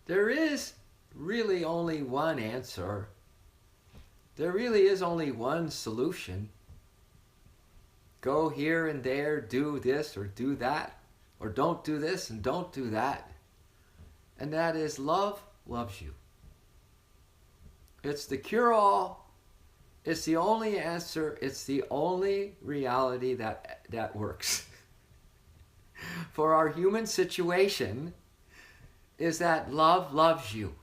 There is really only one answer. There really is only one solution. Go here and there, do this or do that, or don't do this and don't do that. And that is love loves you. It's the cure-all. It's the only answer. It's the only reality that works. For our human situation is that love loves you.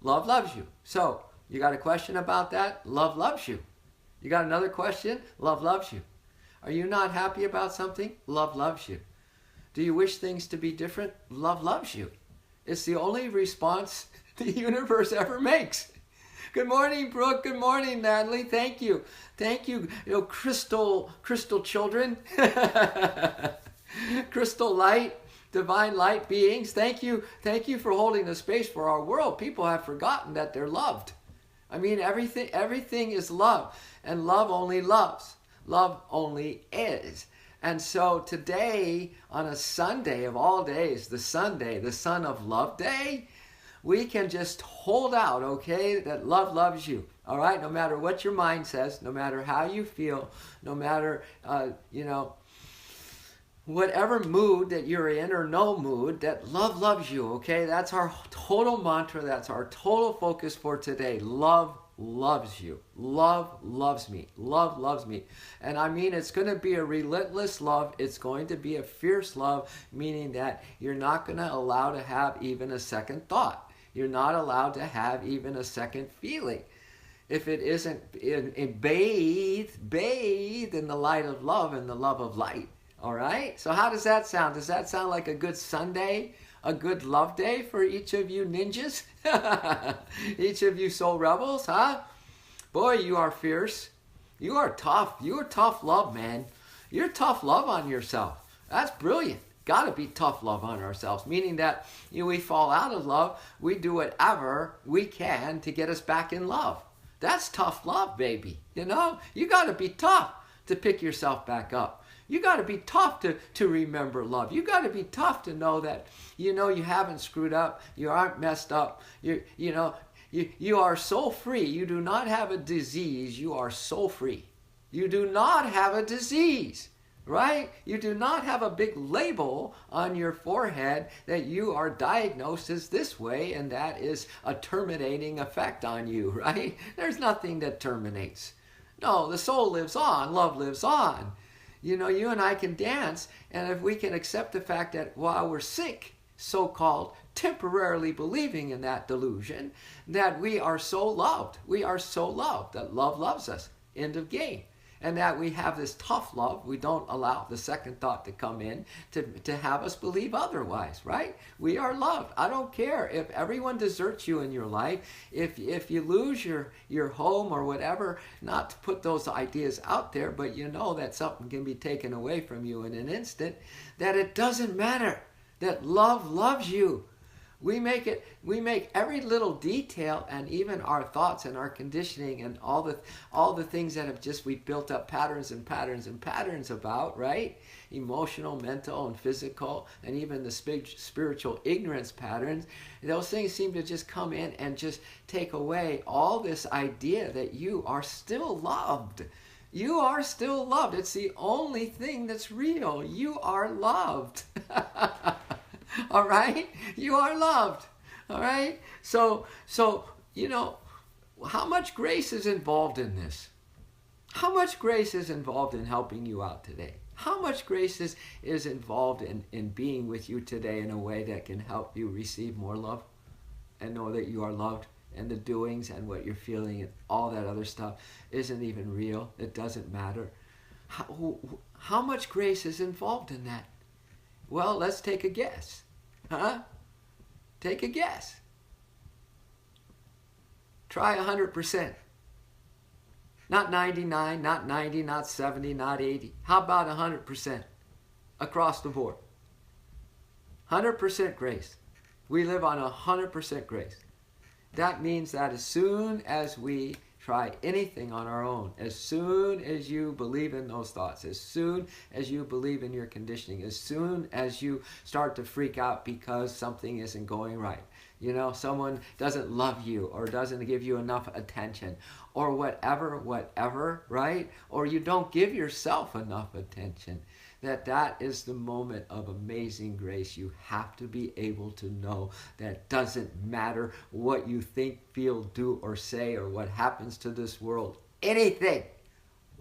Love loves you. So, you got a question about that? Love loves you. You got another question? Love loves you. Are you not happy about something? Love loves you. Do you wish things to be different? Love loves you. It's the only response the universe ever makes. Good morning, Brooke. Good morning, Natalie. Thank you. Thank you, crystal children. Crystal light, divine light beings. Thank you for holding the space for our world. People have forgotten that they're loved. I mean, everything is love, and love only loves. Love only is. And so today, on a Sunday of all days, the Sunday, the Son of Love Day, we can just hold out, okay, that love loves you. All right, no matter what your mind says, no matter how you feel, no matter, whatever mood that you're in or no mood, that love loves you, okay? That's our total mantra. That's our total focus for today. Love loves you. Love loves me. Love loves me. And I mean, it's going to be a relentless love. It's going to be a fierce love, meaning that you're not going to allow to have even a second thought. You're not allowed to have even a second feeling. If it isn't bathed in the light of love and the love of light. All right? So how does that sound? Does that sound like a good Sunday? A good love day for each of you ninjas? Each of you soul rebels, huh? Boy, you are fierce. You are tough. You are tough love, man. You're tough love on yourself. That's brilliant. Got to be tough love on ourselves, meaning that we fall out of love, we do whatever we can to get us back in love. That's tough love, baby. You got to be tough to pick yourself back up. You got to be tough to remember love. You got to be tough to know that you haven't screwed up. You aren't messed up. You are so free. You do not have a disease. You are so free. You do not have a disease, right? You do not have a big label on your forehead that you are diagnosed as this way and that is a terminating effect on you, right? There's nothing that terminates. No, the soul lives on. Love lives on. You and I can dance, and if we can accept the fact that while we're sick, so-called, temporarily believing in that delusion, that we are so loved, that love loves us, end of game. And that we have this tough love, we don't allow the second thought to come in to have us believe otherwise, right? We are loved. I don't care if everyone deserts you in your life, if you lose your home or whatever, not to put those ideas out there, but you know that something can be taken away from you in an instant, that it doesn't matter, that love loves you. We make every little detail, and even our thoughts and our conditioning and all the things that we built up patterns and patterns and patterns about, right? Emotional, mental, and physical, and even the spiritual ignorance patterns. Those things seem to just come in and just take away all this idea that you are still loved. You are still loved. It's the only thing that's real. You are loved. All right? You are loved. All right? So, how much grace is involved in this? How much grace is involved in helping you out today? How much grace is involved in being with you today in a way that can help you receive more love and know that you are loved, and the doings and what you're feeling and all that other stuff isn't even real. It doesn't matter. How much grace is involved in that? Well, let's take a guess. Huh? Take a guess. Try 100%. Not 99, not 90, not 70, not 80. How about 100% across the board? 100% grace. We live on 100% grace. That means that as soon as we try anything on our own. As soon as you believe in those thoughts, as soon as you believe in your conditioning, as soon as you start to freak out because something isn't going right, you know, someone doesn't love you or doesn't give you enough attention or whatever, right? Or you don't give yourself enough attention, that is the moment of amazing grace. You have to be able to know that doesn't matter what you think, feel, do, or say, or what happens to this world. Anything.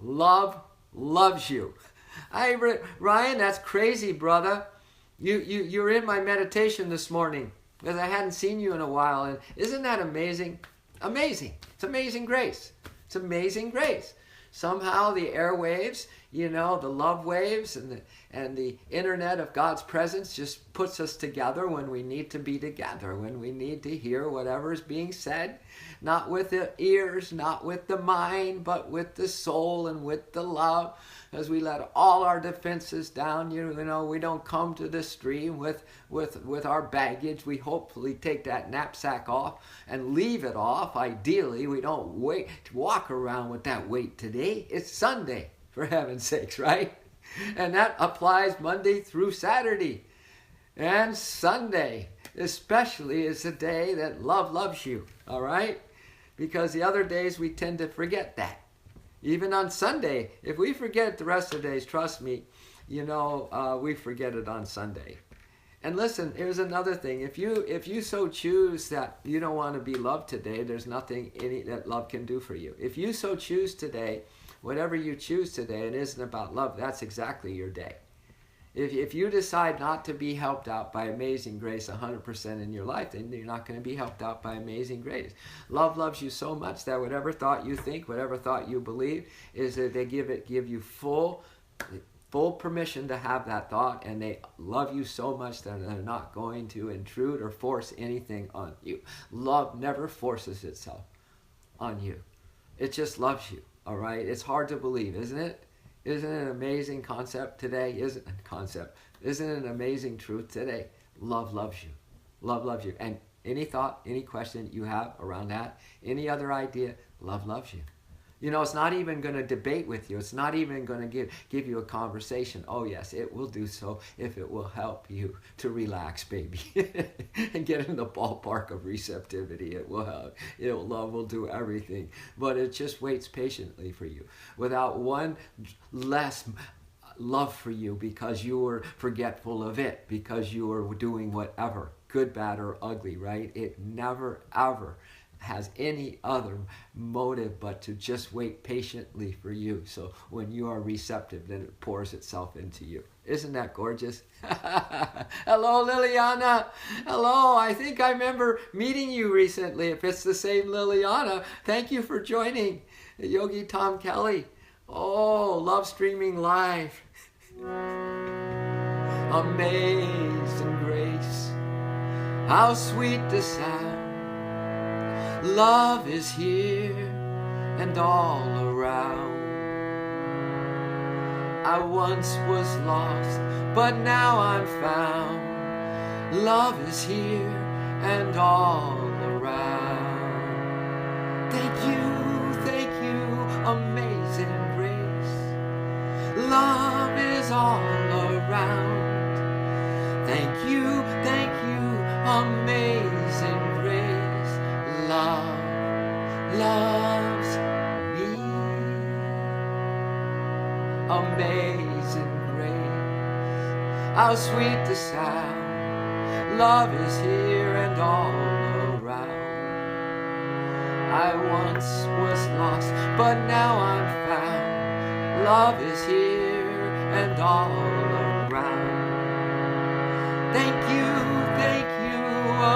Love loves you. Ryan, that's crazy, brother. You're in my meditation this morning because I hadn't seen you in a while. And isn't that amazing? Amazing. It's amazing grace. It's amazing grace. Somehow the airwaves, you know, the love waves and the internet of God's presence just puts us together when we need to be together, when we need to hear whatever is being said, not with the ears, not with the mind, but with the soul and with the love. As we let all our defenses down, you know, we don't come to the stream with our baggage. We hopefully take that knapsack off and leave it off. Ideally, we don't wait to walk around with that weight today. It's Sunday, for heaven's sakes, right? And that applies Monday through Saturday. And Sunday, especially, is the day that love loves you, all right? Because the other days we tend to forget that. Even on Sunday, if we forget it the rest of the days, trust me, you know, we forget it on Sunday. And listen, here's another thing. If you so choose that you don't want to be loved today, there's nothing that love can do for you. If you so choose today, whatever you choose today, it isn't about love, that's exactly your day. If you decide not to be helped out by amazing grace 100% in your life, then you're not going to be helped out by amazing grace. Love loves you so much that whatever thought you think, whatever thought you believe, is that they give you full permission to have that thought, and they love you so much that they're not going to intrude or force anything on you. Love never forces itself on you. It just loves you, all right? It's hard to believe, isn't it? Isn't it an amazing concept today? Isn't it an amazing truth today? Love loves you. Love loves you. And any thought, any question you have around that, any other idea, love loves you. You know, it's not even going to debate with you. It's not even going to give you a conversation. Oh, yes, it will do so if it will help you to relax, baby, and get in the ballpark of receptivity. It will help. Love will do everything. But it just waits patiently for you without one less love for you because you were forgetful of it, because you were doing whatever, good, bad, or ugly, right? It never, ever has any other motive but to just wait patiently for you. So when you are receptive, then it pours itself into you. Isn't that gorgeous? Hello, Liliana. Hello. I think I remember meeting you recently. If it's the same Liliana, thank you for joining. Yogi Tom Kelly. Oh, love streaming live. Amazing grace. How sweet the sound. Love is here and all around. I once was lost, but now I'm found. Love is here and all around. Thank you, amazing grace. Love is all around. Thank you, amazing grace. Love loves me. Amazing grace, how sweet the sound. Love is here and all around. I once was lost, but now I'm found. Love is here and all around. Thank you,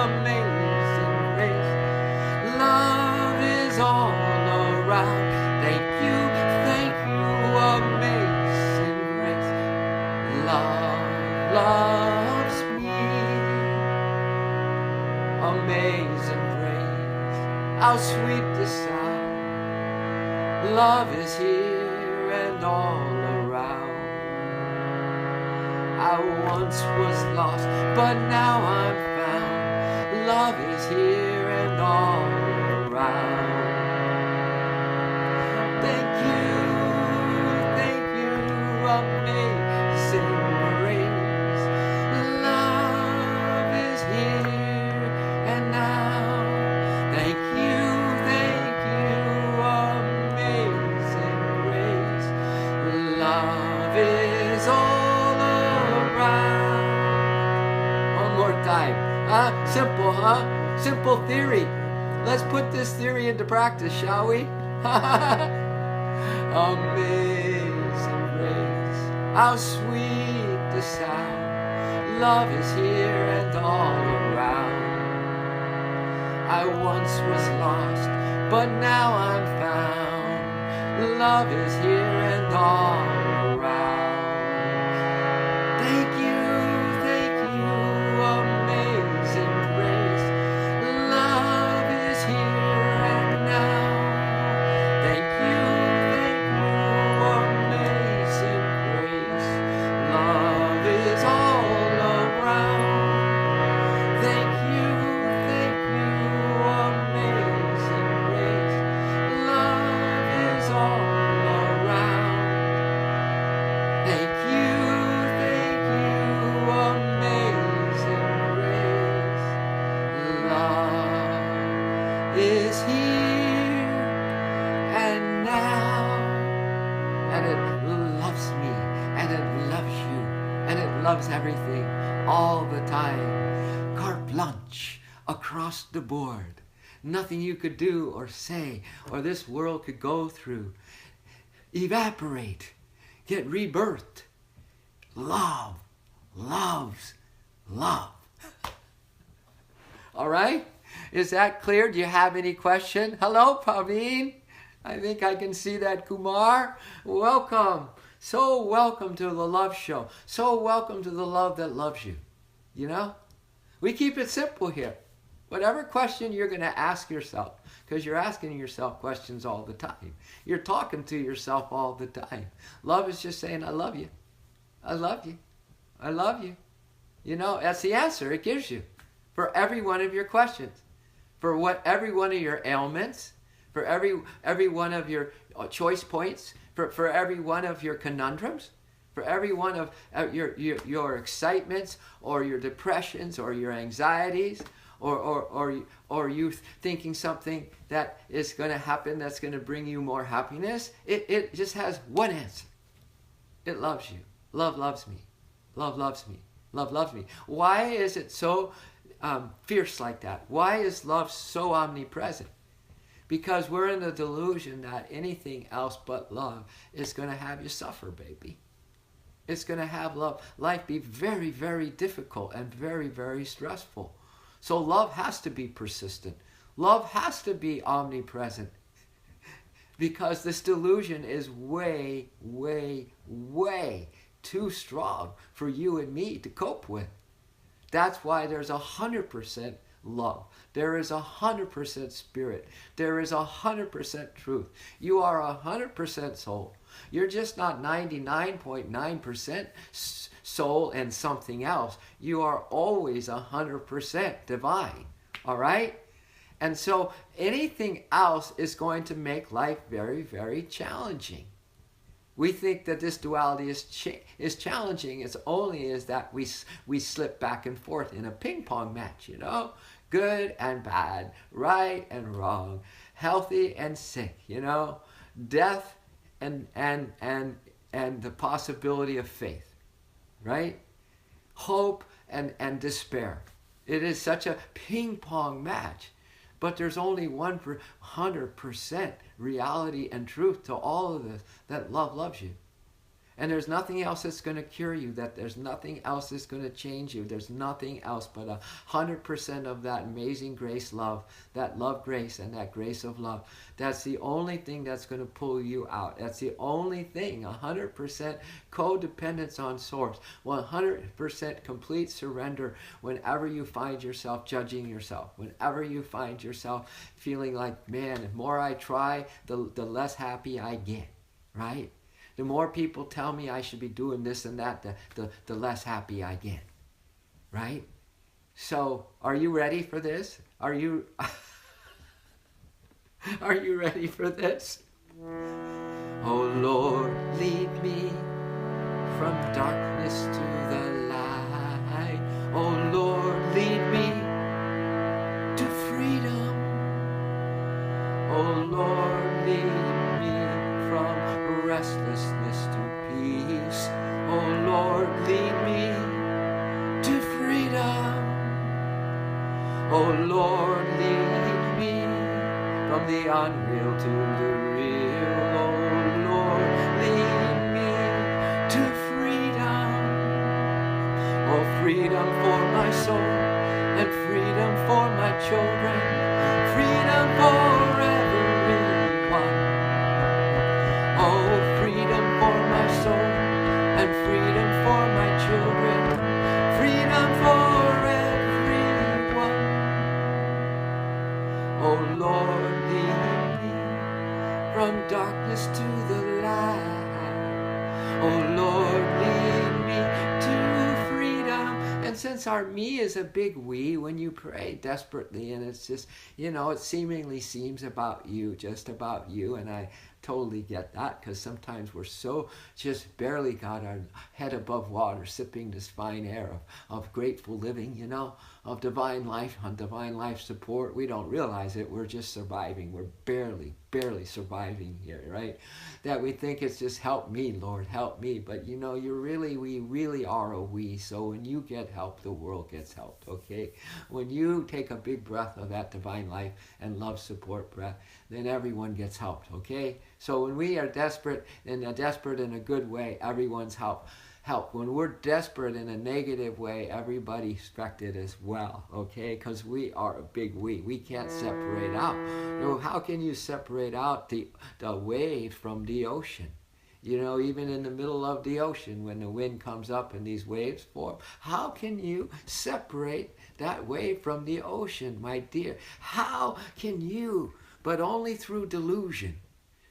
amazing grace. Love is all around. Thank you, amazing grace. Love loves me. Amazing grace, how sweet the sound. Love is here and all around. I once was lost, but now I'm found. Love is here and all around. Simple, huh? Simple theory. Let's put this theory into practice, shall we? Amazing grace, how sweet the sound. Love is here and all around. I once was lost, but now I'm found. Love is here and all around. Thank you, amazing grace. Love is here and now. Thank you, amazing grace. Love is all around. Thank you, amazing grace. Love is all around. Thank you, amazing grace. Love is here and now. And it loves me, and it loves you, and it loves everything all the time. Carte blanche across the board. Nothing you could do or say or this world could go through, evaporate, get rebirthed. Love loves love. All right? Is that clear? Do you have any question? Hello, Paveen. I think I can see that, Kumar. Welcome. So welcome to the Love Show. So welcome to the love that loves you. You know? We keep it simple here. Whatever question you're going to ask yourself, because you're asking yourself questions all the time. You're talking to yourself all the time. Love is just saying, I love you. I love you. I love you. You know, that's the answer it gives you for every one of your questions, for every one of your ailments, for every one of your choice points, for every one of your conundrums, for every one of your excitements or your depressions or your anxieties, or you thinking something that is going to happen that's going to bring you more happiness. It just has one answer. It loves you. Love loves me. Love loves me. Love loves me. Why is it so fierce like that? Why is love so omnipresent? Because we're in the delusion that anything else but love is going to have you suffer, baby. It's going to have life be very, very difficult and very, very stressful. So love has to be persistent. Love has to be omnipresent. Because this delusion is way, way, way too strong for you and me to cope with. That's why there's 100% love. There is 100% spirit. There is 100% truth. You are 100% soul. You're just not 99.9% soul and something else. You are always 100% divine. All right? And so anything else is going to make life very, very challenging. We think that this duality is challenging. It's only is that we slip back and forth in a ping pong match, you know? Good and bad, right and wrong, healthy and sick, you know? Death and the possibility of faith, right? Hope and despair. It is such a ping pong match. But there's only 100% reality and truth to all of this, that love loves you. And there's nothing else that's going to cure you, that there's nothing else that's going to change you. There's nothing else but 100% of that amazing grace love, that love grace and that grace of love. That's the only thing that's going to pull you out. That's the only thing, 100% codependence on source, 100% complete surrender whenever you find yourself judging yourself, whenever you find yourself feeling like, man, the more I try, the less happy I get, right? The more people tell me I should be doing this and that, the less happy I get, right? So, are you ready for this? Are you ready for this? Oh Lord, lead me from darkness to the light. Oh Lord, lead me to freedom. Oh Lord, lead me from restlessness to peace. Oh Lord, lead me to freedom. Oh Lord, lead me from the unreal to the real. Oh Lord, lead me to freedom. Oh, freedom for my soul and freedom for my children. Freedom for everyone. Oh, freedom for my soul and freedom for my children. Freedom for everyone. Oh Lord, lead me from darkness to the light. Oh Lord, lead me to freedom. And since our me is a big we, when you pray desperately and it's just, it seemingly seems about you, just about you, and I totally get that, because sometimes we're so just barely got our head above water, sipping this fine air of grateful living, of divine life, on divine life support. We don't realize it. We're just surviving. We're barely surviving here, right? That we think it's just help me, Lord, help me. But we really are a we. So when you get help, the world gets helped, okay? When you take a big breath of that divine life and love support breath, then everyone gets helped, okay? So when we are desperate in a good way, everyone's help. When we're desperate in a negative way, everybody's affected as well, okay? Because we are a big we. We can't separate out. How can you separate out the wave from the ocean? Even in the middle of the ocean, when the wind comes up and these waves form, how can you separate that wave from the ocean, my dear? How can you, but only through delusion,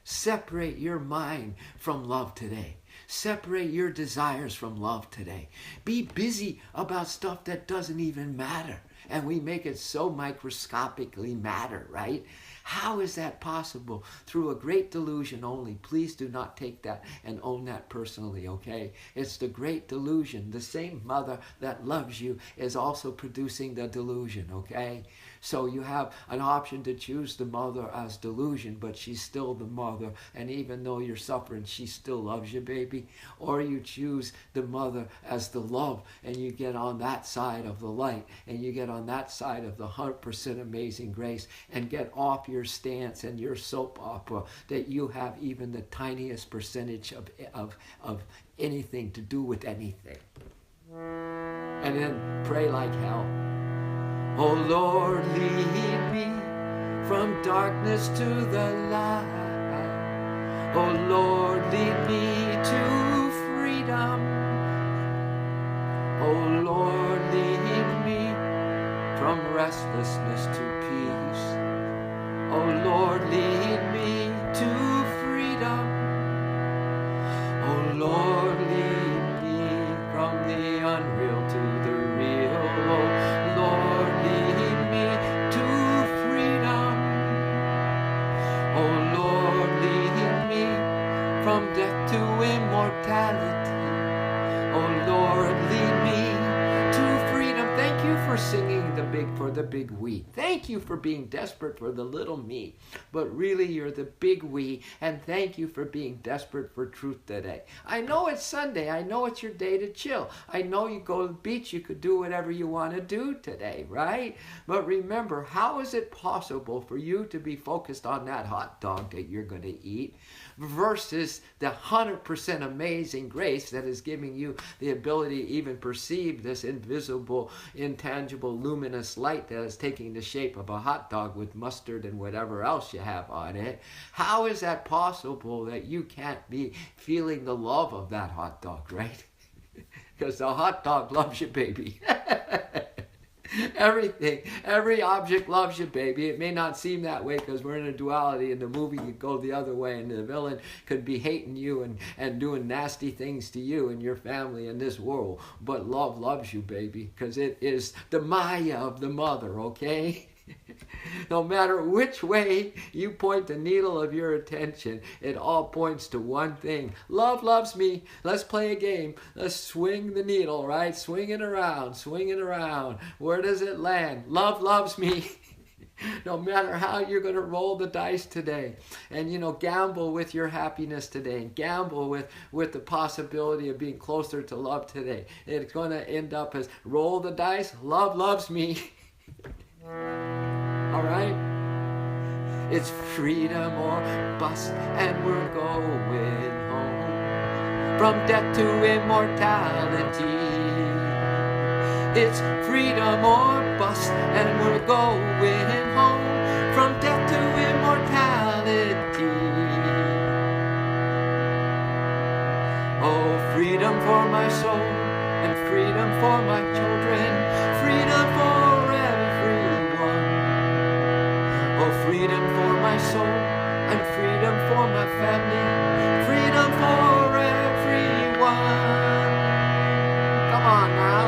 separate your mind from love today? Separate your desires from love today. Be busy about stuff that doesn't even matter. And we make it so microscopically matter, right? How is that possible? Through a great delusion only. Please do not take that and own that personally, okay? It's the great delusion. The same mother that loves you is also producing the delusion, okay? So you have an option to choose the mother as delusion, but she's still the mother. And even though you're suffering, she still loves you, baby. Or you choose the mother as the love, and you get on that side of the light, and you get on that side of the 100% amazing grace, and get off your stance and your soap opera that you have even the tiniest percentage of anything to do with anything. And then pray like hell. Oh Lord, lead me from darkness to the light. Oh Lord, lead me to freedom. Oh Lord, lead me from restlessness to peace. Oh Lord, lead me to freedom. Oh Lord, lead me from the unreal to the real. Oh Lord, lead me to freedom. Oh Lord, lead me from death to immortality. Oh Lord, lead me to freedom. Thank you for singing for the big we. Thank you for being desperate for the little me. But really, you're the big we. And thank you for being desperate for truth today. I know it's Sunday. I know it's your day to chill. I know you go to the beach. You could do whatever you want to do today, right? But remember, how is it possible for you to be focused on that hot dog that you're going to eat versus the 100% amazing grace that is giving you the ability to even perceive this invisible, intangible, luminous light that is taking the shape of a hot dog with mustard and whatever else you have on it? How is that possible that you can't be feeling the love of that hot dog, right? Because the hot dog loves you, baby. Everything, every object loves you, baby. It may not seem that way because we're in a duality. In the movie, you go the other way, and the villain could be hating you and doing nasty things to you and your family in this world. But love loves you, baby, because it is the Maya of the mother, okay? No matter which way you point the needle of your attention, it all points to one thing. Love loves me. Let's play a game. Let's swing the needle, right? Swing it around, swing it around. Where does it land? Love loves me. No matter how you're going to roll the dice today, and gamble with your happiness today, and gamble with the possibility of being closer to love today, it's going to end up as roll the dice. Love loves me. All right? It's freedom or bust, and we're going home. From death to immortality. It's freedom or bust, and we're going home. From death to immortality. Oh, freedom for my soul, and freedom for my children. Freedom for everyone. Oh, freedom for my soul, and freedom for my family. Freedom for everyone. Come on now.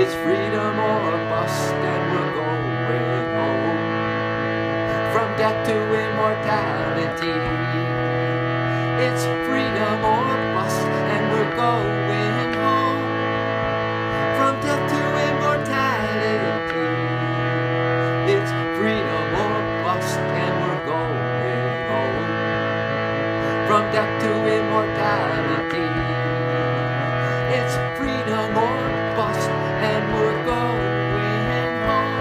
It's freedom or bust, and we're going home. From death to immortality. It's freedom or bust, and we're going home. From death to immortality. It's freedom or bust, and we're going home. From death to immortality. It's freedom or bust, and we're going home.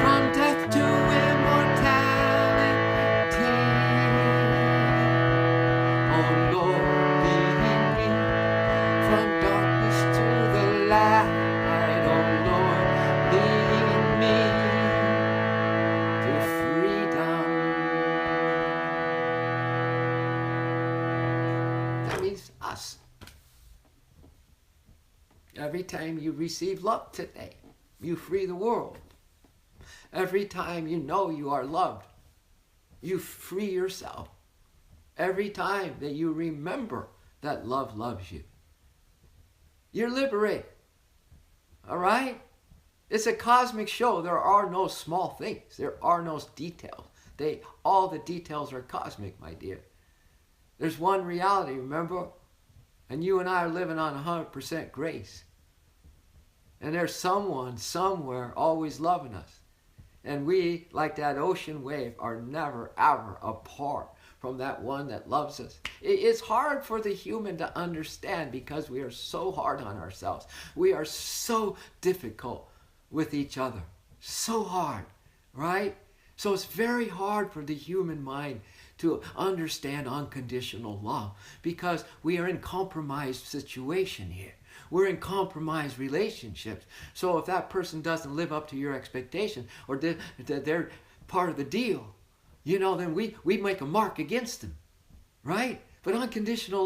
From death to immortality. Oh Lord, lead me from darkness to the light. Oh Lord, lead me to freedom. That means us. Every time you receive love today, you free the world. Every time you know you are loved, you free yourself. Every time that you remember that love loves you, you're liberated. All right? It's a cosmic show. There are no small things. There are no details. All the details are cosmic, my dear. There's one reality, remember? And you and I are living on 100% grace. And there's someone, somewhere, always loving us. And we, like that ocean wave, are never, ever apart from that one that loves us. It's hard for the human to understand because we are so hard on ourselves. We are so difficult with each other. So hard, right? So it's very hard for the human mind to understand unconditional love because we are in compromised situation here. We're in compromised relationships. So if that person doesn't live up to your expectation or they're part of the deal, you know, then we make a mark against them, right? But unconditional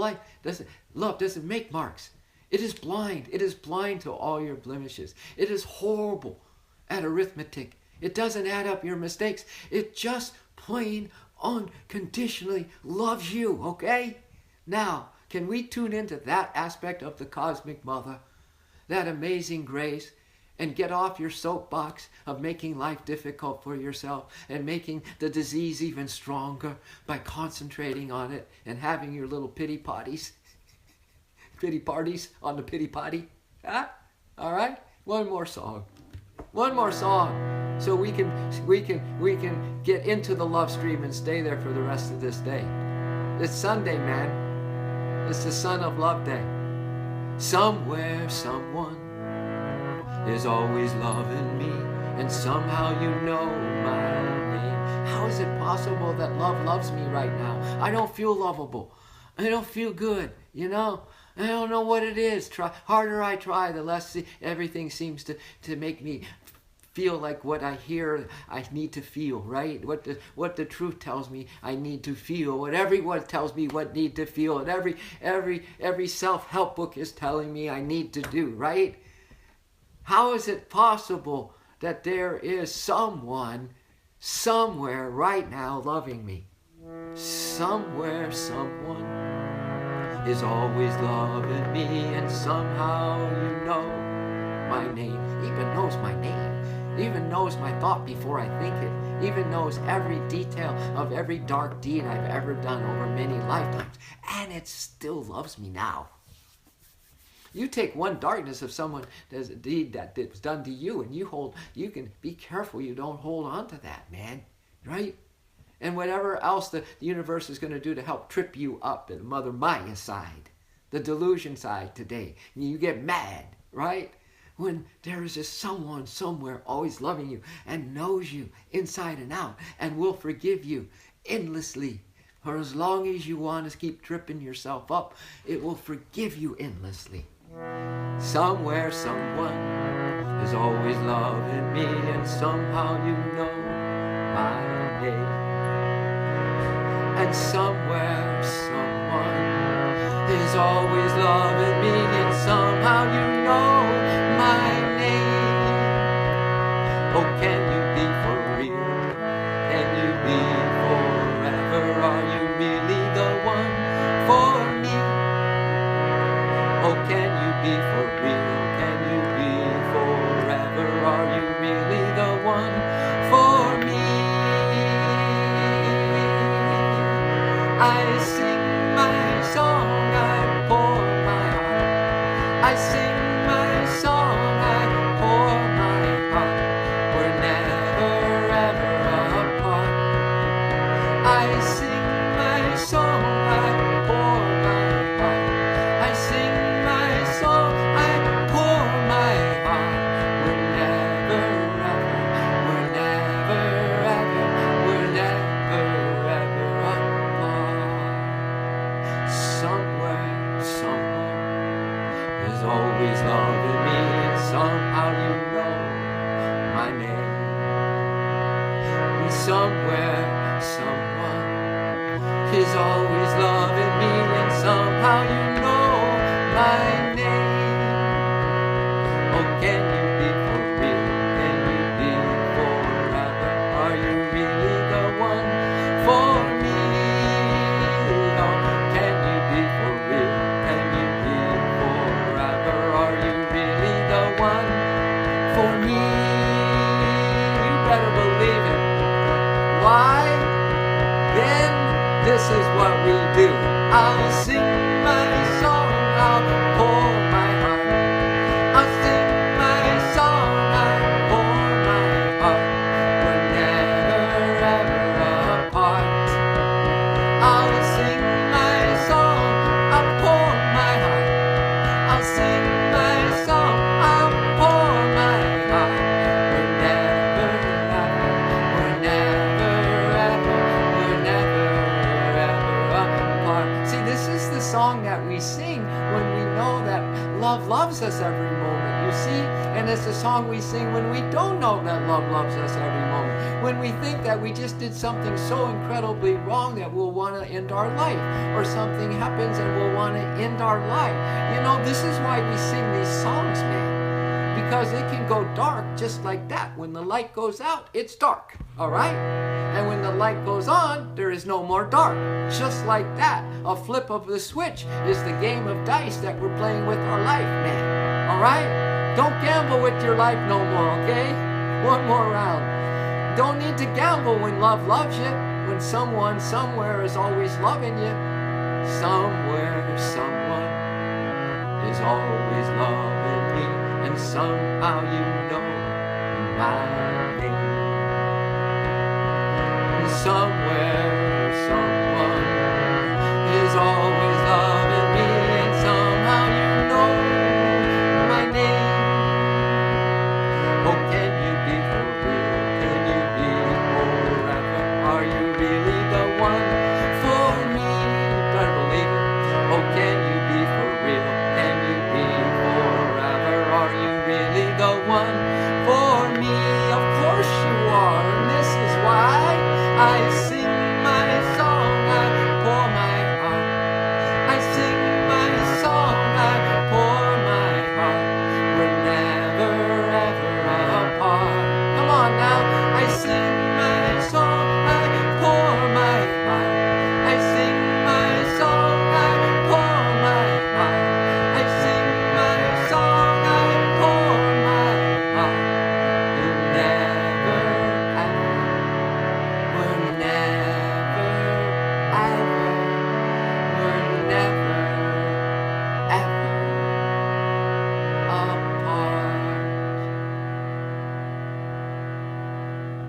love doesn't make marks. It is blind. It is blind to all your blemishes. It is horrible at arithmetic. It doesn't add up your mistakes. It just plain unconditionally loves you, okay? Now, can we tune into that aspect of the cosmic mother, that amazing grace, and get off your soapbox of making life difficult for yourself and making the disease even stronger by concentrating on it and having your little pity parties? Pity parties on the pity potty? Huh? All right? One more song. One more song so we can get into the love stream and stay there for the rest of this day. It's Sunday, man. It's the Son of Love Day. Somewhere, someone is always loving me, and somehow you know my name. How is it possible that love loves me right now? I don't feel lovable. I don't feel good, you know? I don't know what it is. Harder I try, the less everything seems to make me feel like what I hear I need to feel, right? What the truth tells me I need to feel, what everyone tells me what need to feel, and every self-help book is telling me I need to do, right? How is it possible that there is someone somewhere right now loving me? Somewhere, someone is always loving me, and somehow you know my name. Even knows my name. Even knows my thought before I think it. Even knows every detail of every dark deed I've ever done over many lifetimes. And it still loves me now. You take one darkness of someone does a deed that was done to you, and you can be careful you don't hold on to that, man. Right? And whatever else the universe is going to do to help trip you up at Mother Maya side, the delusion side today, you get mad, right? when there is just someone somewhere always loving you and knows you inside and out and will forgive you endlessly. For as long as you want to keep tripping yourself up, it will forgive you endlessly. Somewhere, someone is always loving me, and somehow you know my name. And somewhere, someone is always loving me, and somehow you know my name. Oh, can you be for real? Can you be forever? Are you really the one for me? Oh, can you be for real? Can you be forever? Are you really the one for me? I sing my song, I pour my heart. I sing my song, I pour my heart. We're never ever apart. I sing my song, I pour my heart. I sing my song, I pour my heart. We're never ever, we're never ever, we're never ever apart. Somewhere, someone is always loving me, and somehow you know my name. And somewhere, someone is always loving me, and somehow you know my name. Oh, can you be for real? Can you be forever? Are you really the one for me? Oh, can you be for real? Can you be forever? Are you really the one for me? You better believe it. Why? Then this is what we do. I'll sing my song, I'll pour my heart. I'll sing my song, I'll pour my heart. We're never ever apart. I'll sing my song, I'll pour my heart. I'll sing my song, I'll pour my heart. We're never ever, we're never ever, we're never ever apart. See, this is the song that we sing when we know that love loves us every moment, you see? And it's the song we sing when we don't know that love loves us every moment. When we think that we just did something so incredibly wrong that we'll want to end our life. Or something happens and we'll want to end our life. You know, this is why we sing these songs, man. Because it can go dark just like that. When the light goes out, it's dark, all right? And when the light goes on, there is no more dark. Just like that, a flip of the switch is the game of dice that we're playing with our life, man, all right? Don't gamble with your life no more, okay? One more round. Don't need to gamble when love loves you, when someone somewhere is always loving you. Somewhere, someone is always loving me, and somehow you know my name. And somewhere,